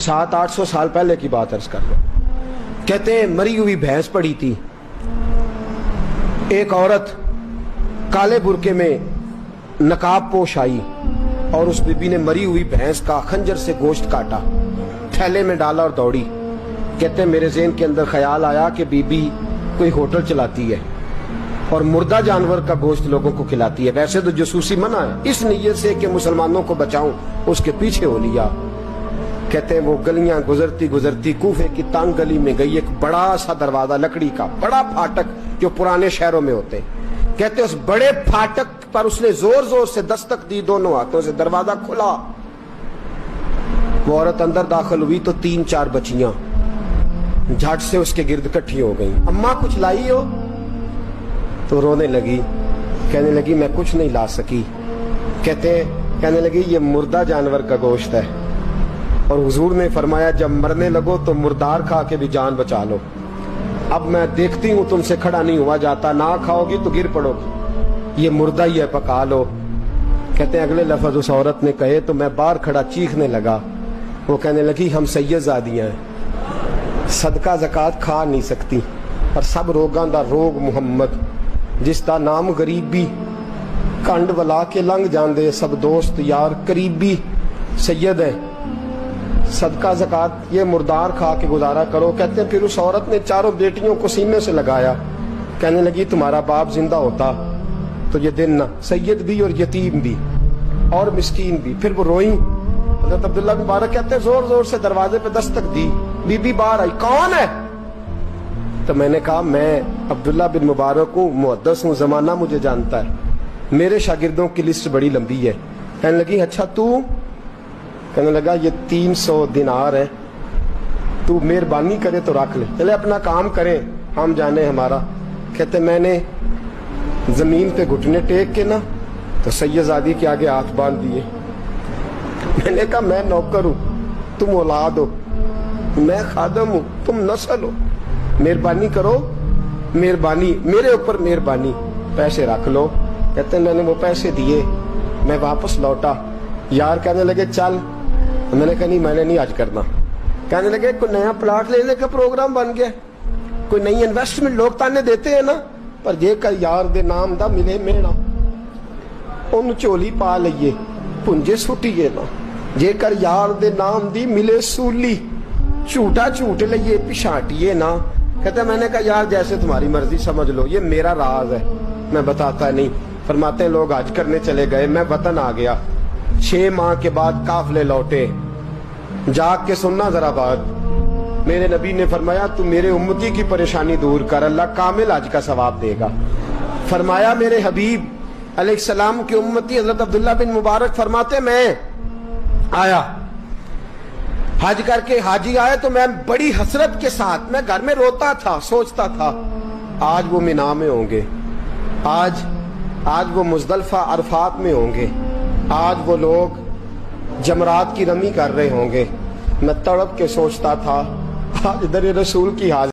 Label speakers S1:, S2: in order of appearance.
S1: 700-800 साल पहले की बात अर्ज कर लो। कहते हैं मरी हुई भैंस पड़ी थी, एक औरत काले बुरके में नकाब पोश आई और उस बीबी ने मरी हुई भैंस का खंजर से गोश्त काटा, थैले में डाला और दौड़ी। कहते हैं मेरे ज़हन के अंदर ख्याल आया कि बीबी कोई होटल चलाती है और मुर्दा जानवर का गोश्त लोगों को खिलाती है। वैसे तो जासूसी मना है, इस नीयत से कि मुसलमानों को बचाऊं उसके पीछे हो लिया। कहते हैं वो गलियां गुजरती गुजरती कूफे की तंग गली में गई, एक बड़ा सा दरवाजा लकड़ी का, बड़ा फाटक जो पुराने शहरों में होते। कहते उस बड़े फाटक पर उसने जोर जोर से दस्तक दी, दोनों हाथों से दरवाजा खुला। वो औरत अंदर दाखिल हुई तो 3-4 बच्चियां झट से उसके गिर्द इकट्ठी हो गई। अम्मा कुछ लाई हो? तो रोने लगी, कहने लगी मैं कुछ नहीं ला सकी। कहने लगी ये मुर्दा जानवर का गोश्त है और हुजूर ने फरमाया जब मरने लगो तो मुर्दार खा के भी जान बचा लो। अब मैं देखती हूँ तुमसे खड़ा नहीं हुआ जाता, ना खाओगी तो गिर पड़ोगी, ये मुर्दा ही है, पका लो। कहते हैं अगले लफ्ज उस औरत ने कहे तो मैं बाहर खड़ा चीखने लगा। वो कहने लगी हम सैयदजादियां हैं, सदका ज़कात खा नहीं सकती, पर सब रोगां दा रोग मुहम्मद, जिसका नाम गरीबी, कंड वला के लंघ जांदे सब दोस्त यार करीबी, सैयद है, सदका ज़कात ये मुर्दार खा के गुजारा करो। कहते हैं फिर उस औरत ने चारों बेटियों को सीने से लगाया, कहने लगी तुम्हारा बाप जिंदा होता तो ये दिन ना सैयद भी और यतीम भी और मिस्कीन भी। फिर वो रोई। हज़रत अब्दुल्ला बिन मुबारक कहते हैं जोर जोर से दरवाजे पे दस्तक दी, बीबी बाहर आई, कौन है? तो मैंने कहा मैं अब्दुल्ला बिन मुबारक हूँ, मुहद्दिस हूँ, जमाना मुझे जानता है, मेरे शागिर्दों की लिस्ट बड़ी लंबी है। कहने लगी अच्छा तू? कहने लगा ये 300 दिनार है, तू मेहरबानी करे तो रख ले, चले अपना काम करें हम जाने हमारा। कहते मैंने जमीन पे घुटने टेक के ना तो सैयदजादी के आगे हाथ बांध दिए। मैंने कहा मैं नौकर हूँ, तुम औलाद हो, मैं खादम हूँ, तुम नस्ल हो, मेहरबानी करो, मेहरबानी मेरे ऊपर मेहरबानी, पैसे रख लो। कहते मैंने वो पैसे दिए, मैं वापस लौटा। यार कहने लगे चल, मैंने कहा नहीं मैंने नहीं आज करना। कहने लगे कोई नया प्लाट लेने का प्रोग्राम बन गया, कोई नई इन्वेस्टमेंट, लोग ताने देते हैं ना, पर जे कर यार दे नाम दा मिले मेड़ा ओनू झोली पा लईए पुंजे सुटिए ना, जे कर यार दे नाम दी मिले सूली झूठा झूठ लईए पिछाटिए ना। कहते मैंने कहा यार जैसे तुम्हारी मर्जी समझ लो, ये मेरा राज है, मैं बताता नहीं। फरमाते हैं लोग हज करने चले गए, मैं वतन आ गया, 6 माह के बाद काफले लौटे, जाग के सुनना जरा बात, मेरे नबी ने फरमाया तू मेरे उम्मती की परेशानी दूर कर, अल्लाह कामिल हज का सवाब देगा। फरमाया मेरे हबीब अलैहिस्सलाम की उम्मती हजरत अब्दुल्ला बिन मुबारक फरमाते मैं आया हज करके, हाजी आए तो मैं बड़ी हसरत के साथ, मैं घर में रोता था, सोचता था आज वो मिना में होंगे, आज वो मुज़दलिफ़ा अरफात में होंगे, आज वो लोग जमरात की रमी कर रहे होंगे। मैं तड़प के सोचता था आज दर रसूल की हाज़िरी